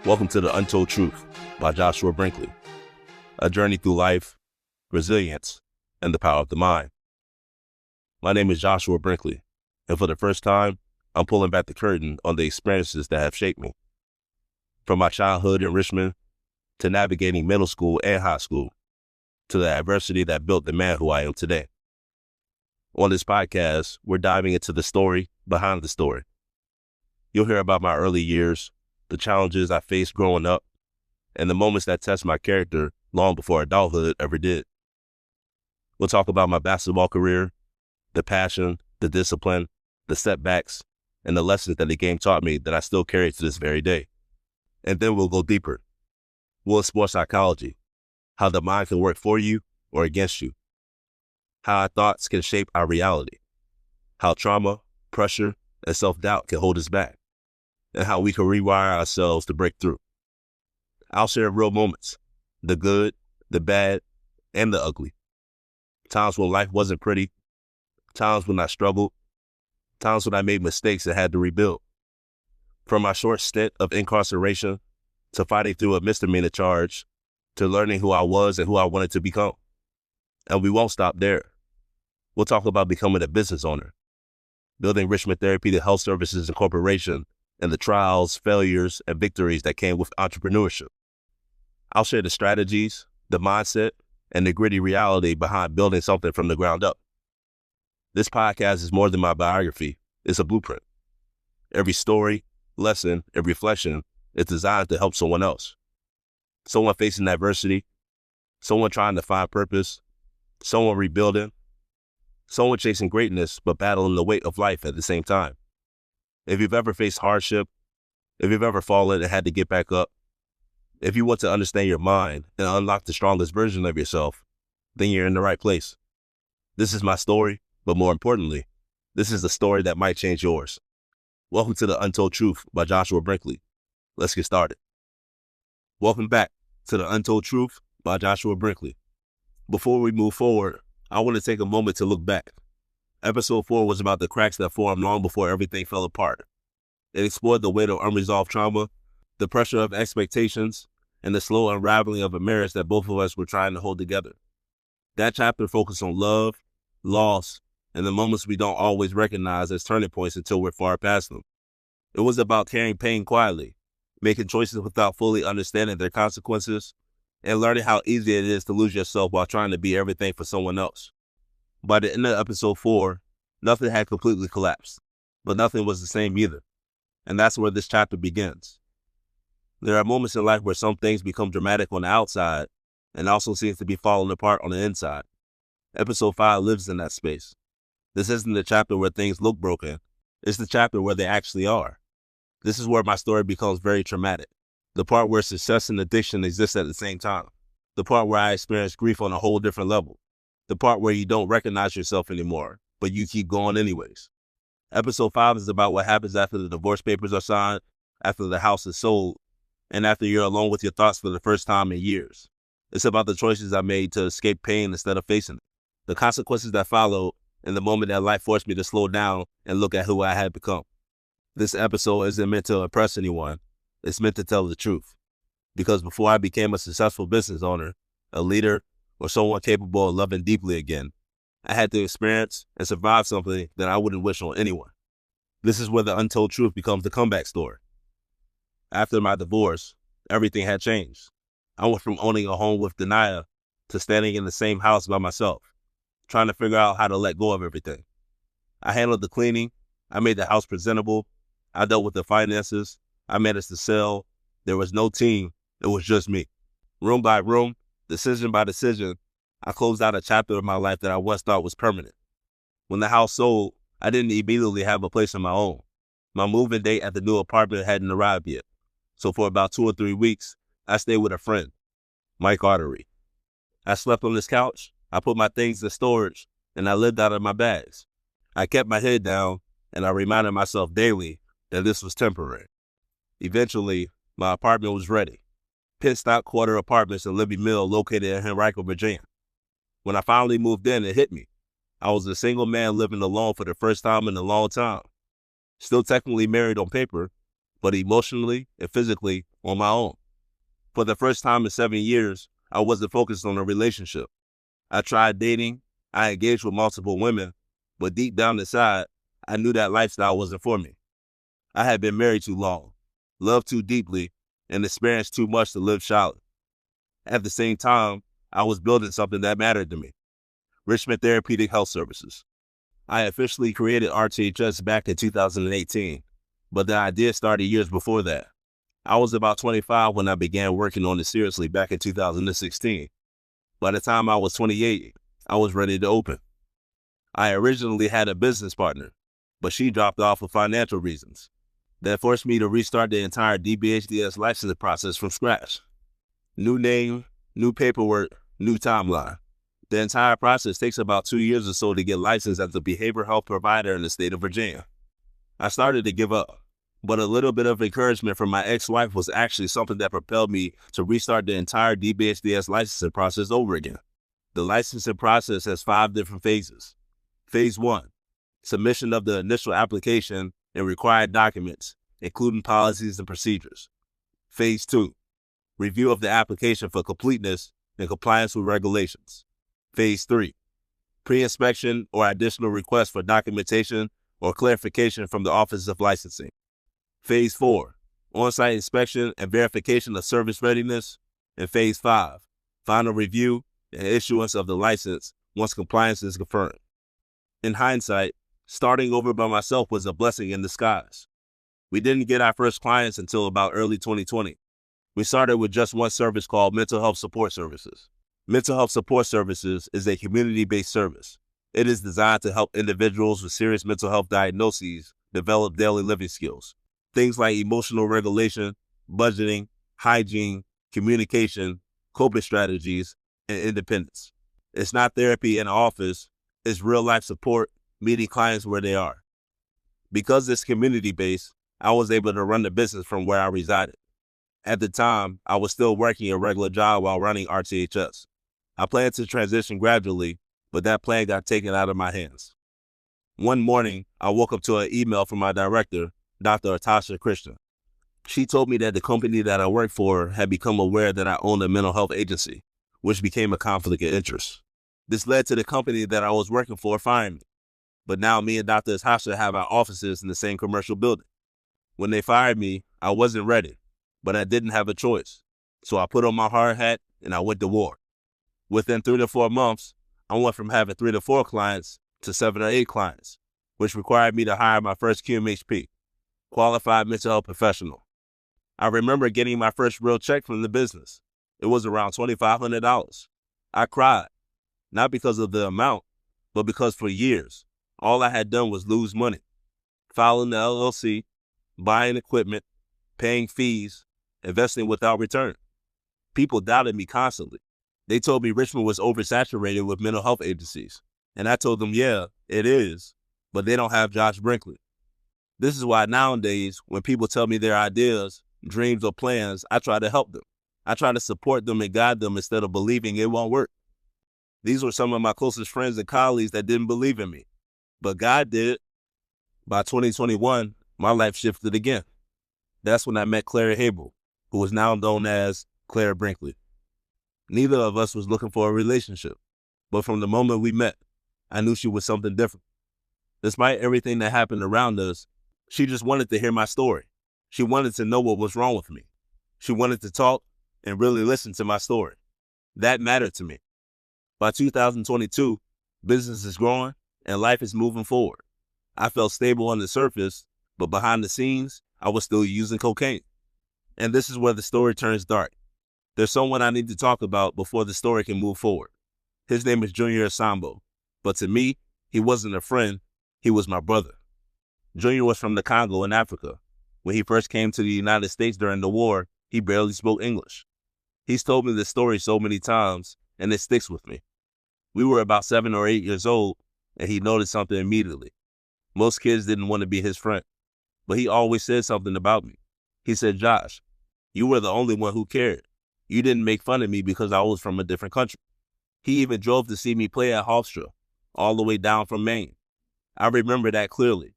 Welcome to The Untold Truth by Joshua Brinkley, a journey through life, resilience, and the power of the mind. My name is Joshua Brinkley, and for the first time, I'm pulling back the curtain on the experiences that have shaped me. From my childhood in Richmond, to navigating middle school and high school, to the adversity that built the man who I am today. On this podcast, we're diving into the story behind the story. You'll hear about my early years, the challenges I faced growing up, and the moments that test my character long before adulthood ever did. We'll talk about my basketball career, the passion, the discipline, the setbacks, and the lessons that the game taught me that I still carry to this very day. And then we'll go deeper. We'll explore psychology, how the mind can work for you or against you, how our thoughts can shape our reality, how trauma, pressure, and self-doubt can hold us back, and how we can rewire ourselves to break through. I'll share real moments, the good, the bad, and the ugly. Times when life wasn't pretty, times when I struggled, times when I made mistakes and had to rebuild. From my short stint of incarceration, to fighting through a misdemeanor charge, to learning who I was and who I wanted to become. And we won't stop there. We'll talk about becoming a business owner, building Richmond Therapeutic Health Services Incorporation, and the trials, failures, and victories that came with entrepreneurship. I'll share the strategies, the mindset, and the gritty reality behind building something from the ground up. This podcast is more than my biography. It's a blueprint. Every story, lesson, and reflection is designed to help someone else. Someone facing adversity, someone trying to find purpose, someone rebuilding, someone chasing greatness but battling the weight of life at the same time. If you've ever faced hardship, if you've ever fallen and had to get back up, if you want to understand your mind and unlock the strongest version of yourself, then you're in the right place. This is my story, but more importantly, this is the story that might change yours. Welcome to The Untold Truth by Joshua Brinkley. Let's get started. Welcome back to The Untold Truth by Joshua Brinkley. Before we move forward, I want to take a moment to look back. Episode 4 was about the cracks that formed long before everything fell apart. It explored the weight of unresolved trauma, the pressure of expectations, and the slow unraveling of a marriage that both of us were trying to hold together. That chapter focused on love, loss, and the moments we don't always recognize as turning points until we're far past them. It was about carrying pain quietly, making choices without fully understanding their consequences, and learning how easy it is to lose yourself while trying to be everything for someone else. By the end of episode 4, nothing had completely collapsed, but nothing was the same either. And that's where this chapter begins. There are moments in life where some things become dramatic on the outside and also seems to be falling apart on the inside. Episode 5 lives in that space. This isn't the chapter where things look broken. It's the chapter where they actually are. This is where my story becomes very traumatic. The part where success and addiction exist at the same time. The part where I experience grief on a whole different level. The part where you don't recognize yourself anymore, but you keep going anyways. Episode 5 is about what happens after the divorce papers are signed, after the house is sold, and after you're alone with your thoughts for the first time in years. It's about the choices I made to escape pain instead of facing it. The consequences that followed, and the moment that life forced me to slow down and look at who I had become. This episode isn't meant to impress anyone. It's meant to tell the truth. Because before I became a successful business owner, a leader, or someone capable of loving deeply again, I had to experience and survive something that I wouldn't wish on anyone. This is where the untold truth becomes the comeback story. After my divorce, everything had changed. I went from owning a home with Denia to standing in the same house by myself, trying to figure out how to let go of everything. I handled the cleaning. I made the house presentable. I dealt with the finances. I managed to sell. There was no team. It was just me. Room by room, decision by decision, I closed out a chapter of my life that I once thought was permanent. When the house sold, I didn't immediately have a place of my own. My move-in date at the new apartment hadn't arrived yet. So for about 2 or 3 weeks, I stayed with a friend, Mike Artery. I slept on his couch, I put my things in storage, and I lived out of my bags. I kept my head down, and I reminded myself daily that this was temporary. Eventually, my apartment was ready. Pit-stop quarter apartments in Libby Mill located in Henrico, Virginia. When I finally moved in, it hit me. I was a single man living alone for the first time in a long time. Still technically married on paper, but emotionally and physically, on my own. For the first time in 7 years, I wasn't focused on a relationship. I tried dating, I engaged with multiple women, but deep down inside, I knew that lifestyle wasn't for me. I had been married too long, loved too deeply, and experienced too much to live shallow. At the same time, I was building something that mattered to me, Richmond Therapeutic Health Services. I officially created RTHS back in 2018, but the idea started years before that. I was about 25 when I began working on it seriously back in 2016. By the time I was 28, I was ready to open. I originally had a business partner, but she dropped off for financial reasons. That forced me to restart the entire DBHDS licensing process from scratch. New name, new paperwork, new timeline. The entire process takes about 2 years or so to get licensed as a behavioral health provider in the state of Virginia. I started to give up, but a little bit of encouragement from my ex-wife was actually something that propelled me to restart the entire DBHDS licensing process over again. The licensing process has 5 different phases. Phase 1, submission of the initial application and required documents, including policies and procedures. Phase 2, review of the application for completeness and compliance with regulations. Phase 3, pre-inspection or additional requests for documentation or clarification from the Office of Licensing. Phase 4, on-site inspection and verification of service readiness. And Phase 5, final review and issuance of the license once compliance is confirmed. In hindsight, starting over by myself was a blessing in disguise. We didn't get our first clients until about early 2020. We started with just one service called Mental Health Support Services. Mental Health Support Services is a community-based service. It is designed to help individuals with serious mental health diagnoses develop daily living skills. Things like emotional regulation, budgeting, hygiene, communication, coping strategies, and independence. It's not therapy in an office, it's real-life support, meeting clients where they are. Because it's community-based, I was able to run the business from where I resided. At the time, I was still working a regular job while running RTHS. I planned to transition gradually, but that plan got taken out of my hands. One morning, I woke up to an email from my director, Dr. Atasha Christian. She told me that the company that I worked for had become aware that I owned a mental health agency, which became a conflict of interest. This led to the company that I was working for firing me. But now me and Dr. Atasha have our offices in the same commercial building. When they fired me, I wasn't ready, but I didn't have a choice. So I put on my hard hat and I went to war. Within 3 to 4 months, I went from having 3 to 4 clients to 7 or 8 clients, which required me to hire my first QMHP, Qualified Mental Health Professional. I remember getting my first real check from the business. It was around $2,500. I cried, not because of the amount, but because for years, all I had done was lose money, filing the LLC, buying equipment, paying fees, investing without return. People doubted me constantly. They told me Richmond was oversaturated with mental health agencies. And I told them, yeah, it is, but they don't have Josh Brinkley. This is why nowadays, when people tell me their ideas, dreams, or plans, I try to help them. I try to support them and guide them instead of believing it won't work. These were some of my closest friends and colleagues that didn't believe in me, but God did. By 2021, my life shifted again. That's when I met Clara Habel, who is now known as Clara Brinkley. Neither of us was looking for a relationship, but from the moment we met, I knew she was something different. Despite everything that happened around us, she just wanted to hear my story. She wanted to know what was wrong with me. She wanted to talk and really listen to my story. That mattered to me. By 2022, business is growing and life is moving forward. I felt stable on the surface, but behind the scenes, I was still using cocaine. And this is where the story turns dark. There's someone I need to talk about before the story can move forward. His name is Junior Asambo, but to me, he wasn't a friend, he was my brother. Junior was from the Congo in Africa. When he first came to the United States during the war, he barely spoke English. He's told me this story so many times, and it sticks with me. We were about 7 or 8 years old, and he noticed something immediately. Most kids didn't want to be his friend, but he always said something about me. He said, Josh, you were the only one who cared. You didn't make fun of me because I was from a different country. He even drove to see me play at Hofstra, all the way down from Maine. I remember that clearly.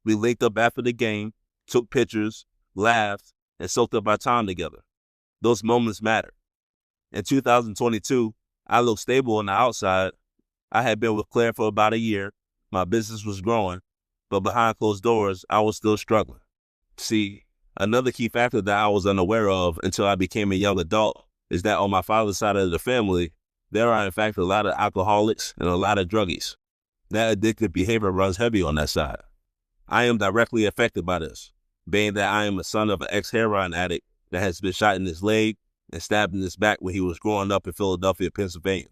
We linked up after the game, took pictures, laughed, and soaked up our time together. Those moments matter. In 2022, I looked stable on the outside. I had been with Claire for about a year. My business was growing, but behind closed doors, I was still struggling. See, another key factor that I was unaware of until I became a young adult is that on my father's side of the family, there are in fact a lot of alcoholics and a lot of druggies. That addictive behavior runs heavy on that side. I am directly affected by this, being that I am a son of an ex-heroin addict that has been shot in his leg and stabbed in his back when he was growing up in Philadelphia, Pennsylvania.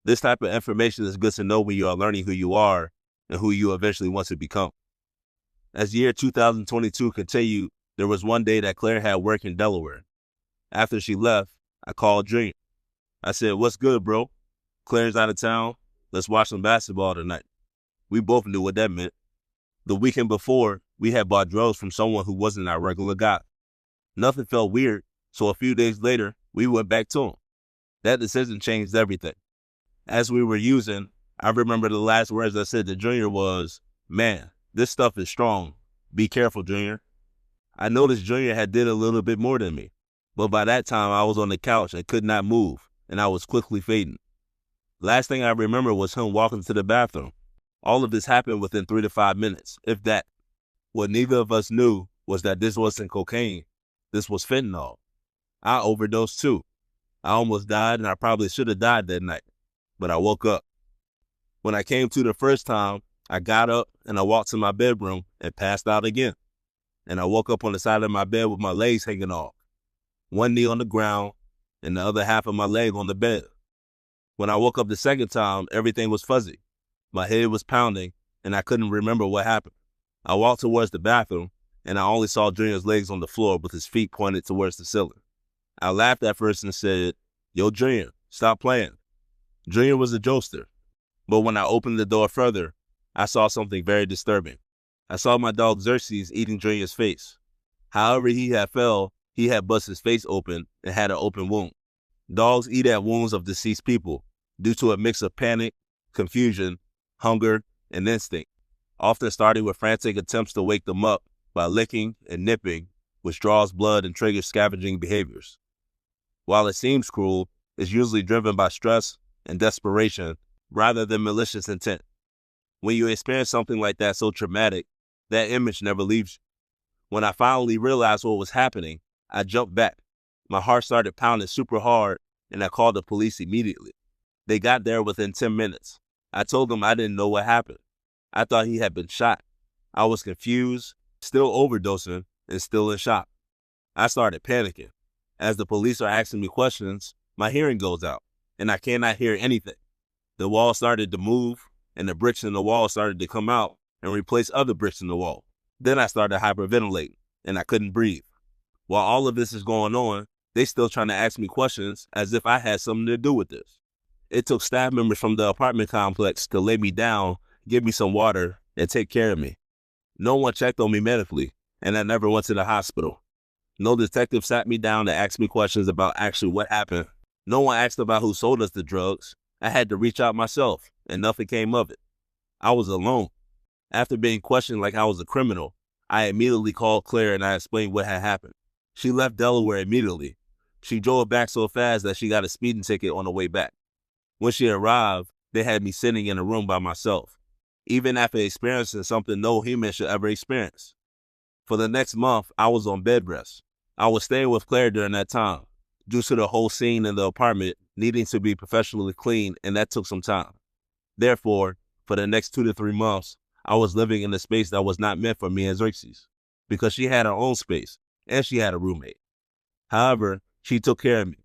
This type of information is good to know when you are learning who you are and who you eventually want to become. As the year 2022 continued, there was one day that Claire had work in Delaware. After she left, I called Junior. I said, "What's good, bro? Claire's out of town. Let's watch some basketball tonight." We both knew what that meant. The weekend before, we had bought drugs from someone who wasn't our regular guy. Nothing felt weird, so a few days later, we went back to him. That decision changed everything. As we were using, I remember the last words I said to Junior was, "Man, this stuff is strong. Be careful, Junior." I noticed Junior had did a little bit more than me, but by that time I was on the couch and could not move, and I was quickly fading. Last thing I remember was him walking to the bathroom. All of this happened within 3 to 5 minutes, if that. What neither of us knew was that this wasn't cocaine. This was fentanyl. I overdosed too. I almost died, and I probably should have died that night, but I woke up. When I came to the first time, I got up and I walked to my bedroom and passed out again. And I woke up on the side of my bed with my legs hanging off, one knee on the ground and the other half of my leg on the bed. When I woke up the second time, everything was fuzzy. My head was pounding and I couldn't remember what happened. I walked towards the bathroom and I only saw Junior's legs on the floor with his feet pointed towards the ceiling. I laughed at first and said, "Yo, Junior, stop playing." Junior was a jokester, but when I opened the door further, I saw something very disturbing. I saw my dog Xerxes eating Junior's face. However he had fell, he had bust his face open and had an open wound. Dogs eat at wounds of deceased people due to a mix of panic, confusion, hunger, and instinct, often starting with frantic attempts to wake them up by licking and nipping, which draws blood and triggers scavenging behaviors. While it seems cruel, it's usually driven by stress and desperation rather than malicious intent. When you experience something like that so traumatic, that image never leaves you. When I finally realized what was happening, I jumped back. My heart started pounding super hard, and I called the police immediately. They got there within 10 minutes. I told them I didn't know what happened. I thought he had been shot. I was confused, still overdosing, and still in shock. I started panicking. As the police are asking me questions, my hearing goes out, and I cannot hear anything. The wall started to move, and the bricks in the wall started to come out and replace other bricks in the wall. Then I started hyperventilating, and I couldn't breathe. While all of this is going on, they still trying to ask me questions as if I had something to do with this. It took staff members from the apartment complex to lay me down, give me some water, and take care of me. No one checked on me medically, and I never went to the hospital. No detective sat me down to ask me questions about actually what happened. No one asked about who sold us the drugs. I had to reach out myself, and nothing came of it. I was alone. After being questioned like I was a criminal, I immediately called Claire and I explained what had happened. She left Delaware immediately. She drove back so fast that she got a speeding ticket on the way back. When she arrived, they had me sitting in a room by myself, even after experiencing something no human should ever experience. For the next month, I was on bed rest. I was staying with Claire during that time, due to the whole scene in the apartment needing to be professionally cleaned, and that took some time. Therefore, for the next 2 to 3 months, I was living in a space that was not meant for me and Xerxes, because she had her own space, and she had a roommate. However, she took care of me.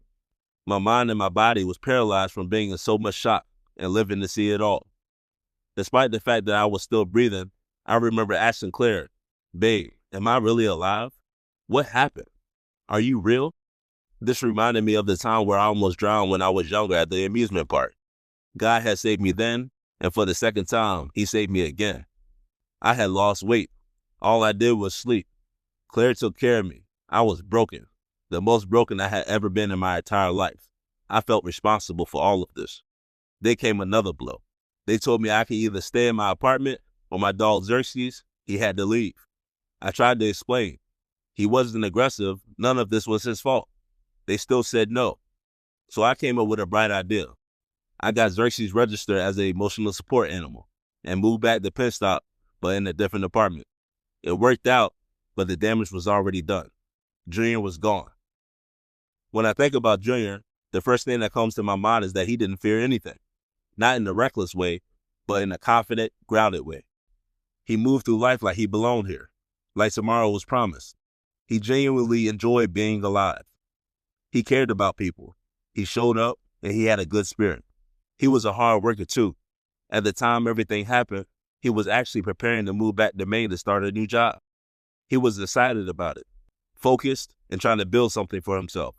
My mind and my body was paralyzed from being in so much shock and living to see it all. Despite the fact that I was still breathing, I remember asking Claire, "Babe, am I really alive? What happened? Are you real?" This reminded me of the time where I almost drowned when I was younger at the amusement park. God had saved me then, and for the second time, he saved me again. I had lost weight. All I did was sleep. Claire took care of me. I was broken, the most broken I had ever been in my entire life. I felt responsible for all of this. Then came another blow. They told me I could either stay in my apartment or my dog Xerxes, he had to leave. I tried to explain. He wasn't aggressive. None of this was his fault. They still said no. So I came up with a bright idea. I got Xerxes registered as an emotional support animal and moved back to Penstock, but in a different department. It worked out, but the damage was already done. Junior was gone. When I think about Junior, the first thing that comes to my mind is that he didn't fear anything. Not in a reckless way, but in a confident, grounded way. He moved through life like he belonged here, like tomorrow was promised. He genuinely enjoyed being alive. He cared about people. He showed up, and he had a good spirit. He was a hard worker too. At the time everything happened, he was actually preparing to move back to Maine to start a new job. He was excited about it, focused, and trying to build something for himself.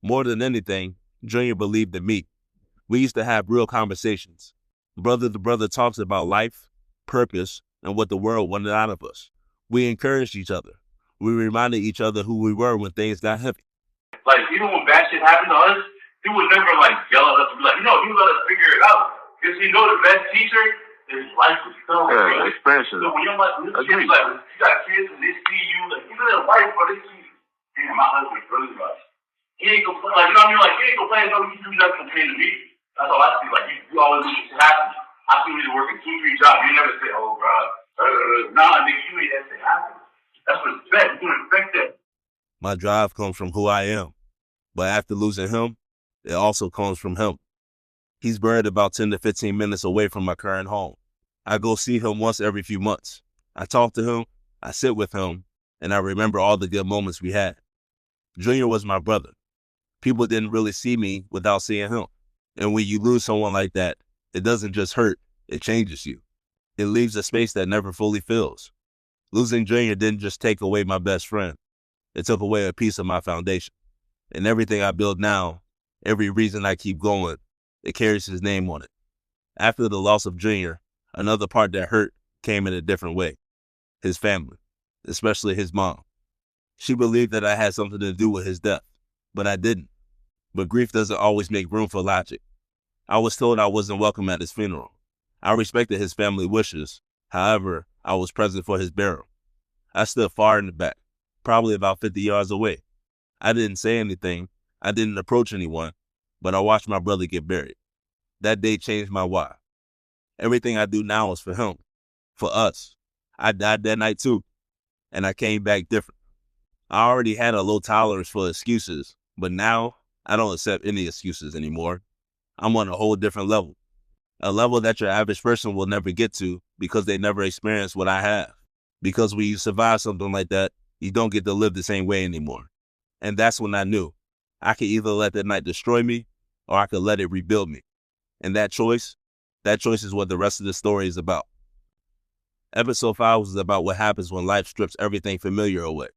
More than anything, Junior believed in me. We used to have real conversations. Brother to brother talks about life, purpose, and what the world wanted out of us. We encouraged each other. We reminded each other who we were when things got heavy. Like, even when bad shit happened to us, he would never, yell at us and be like, he would let us figure it out. Because the best teacher is life itself. Yeah, experiences. So when you're kids, you got kids and they see you, even their wife, but they see you. Damn, my husband's really rough. He ain't complaining, he ain't complaining, so you do nothing compared to me. That's all I see. You always make shit happen. I see you working 2-3 jobs. You never say, oh, bro. Nah, nigga, you made that shit happen. That's respect. You respect that. My drive comes from who I am. But after losing him, it also comes from him. He's buried about 10 to 15 minutes away from my current home. I go see him once every few months. I talk to him, I sit with him, and I remember all the good moments we had. Junior was my brother. People didn't really see me without seeing him. And when you lose someone like that, it doesn't just hurt, it changes you. It leaves a space that never fully fills. Losing Junior didn't just take away my best friend. It took away a piece of my foundation. And everything I build now, every reason I keep going, it carries his name on it. After the loss of Junior, another part that hurt came in a different way. His family, especially his mom. She believed that I had something to do with his death, but I didn't. But grief doesn't always make room for logic. I was told I wasn't welcome at his funeral. I respected his family wishes. However, I was present for his burial. I stood far in the back, probably about 50 yards away. I didn't say anything. I didn't approach anyone, but I watched my brother get buried. That day changed my why. Everything I do now is for him, for us. I died that night too, and I came back different. I already had a low tolerance for excuses, but now I don't accept any excuses anymore. I'm on a whole different level, a level that your average person will never get to because they never experienced what I have. Because when you survive something like that, you don't get to live the same way anymore. And that's when I knew I could either let that night destroy me or I could let it rebuild me. And that choice is what the rest of the story is about. Episode 5 was about what happens when life strips everything familiar away.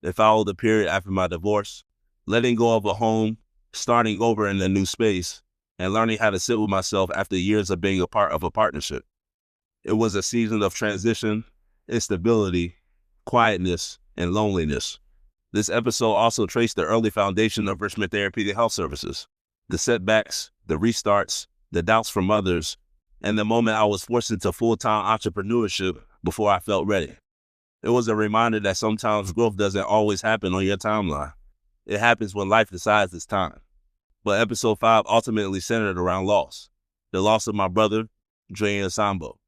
It followed the period after my divorce, letting go of a home, starting over in a new space, and learning how to sit with myself after years of being a part of a partnership. It was a season of transition, instability, quietness, and loneliness. This episode also traced the early foundation of Richmond Therapeutic Health Services, the setbacks, the restarts, the doubts from others, and the moment I was forced into full-time entrepreneurship before I felt ready. It was a reminder that sometimes growth doesn't always happen on your timeline. It happens when life decides it's time. But episode 5 ultimately centered around loss. The loss of my brother, Junior Sambo,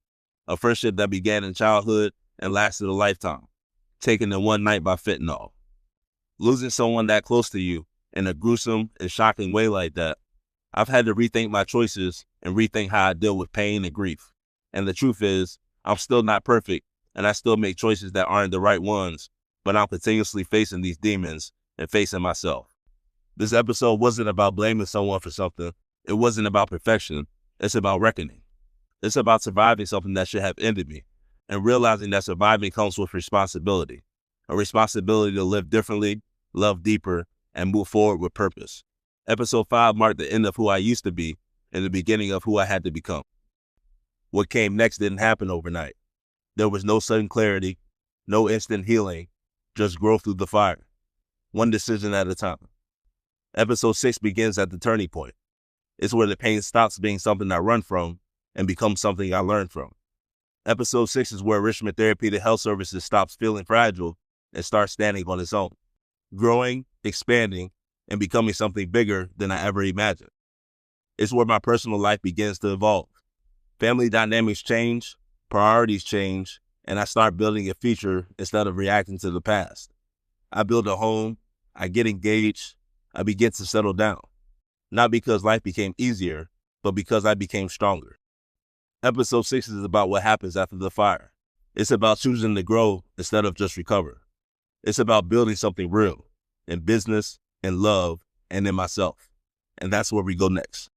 a friendship that began in childhood and lasted a lifetime, taken in one night by fentanyl. Losing someone that close to you in a gruesome and shocking way like that, I've had to rethink my choices and rethink how I deal with pain and grief. And the truth is, I'm still not perfect, and I still make choices that aren't the right ones, but I'm continuously facing these demons and facing myself. This episode wasn't about blaming someone for something. It wasn't about perfection. It's about reckoning. It's about surviving something that should have ended me and realizing that surviving comes with responsibility, a responsibility to live differently, love deeper, and move forward with purpose. Episode 5 marked the end of who I used to be and the beginning of who I had to become. What came next didn't happen overnight. There was no sudden clarity, no instant healing, just growth through the fire, one decision at a time. Episode 6 begins at the turning point. It's where the pain stops being something I run from and becomes something I learn from. Episode 6 is where Richmond Therapeutic Health Services stops feeling fragile and start standing on its own, growing, expanding, and becoming something bigger than I ever imagined. It's where my personal life begins to evolve. Family dynamics change, priorities change, and I start building a future instead of reacting to the past. I build a home, I get engaged, I begin to settle down. Not because life became easier, but because I became stronger. Episode 6 is about what happens after the fire. It's about choosing to grow instead of just recover. It's about building something real, in business, in love, and in myself. And that's where we go next.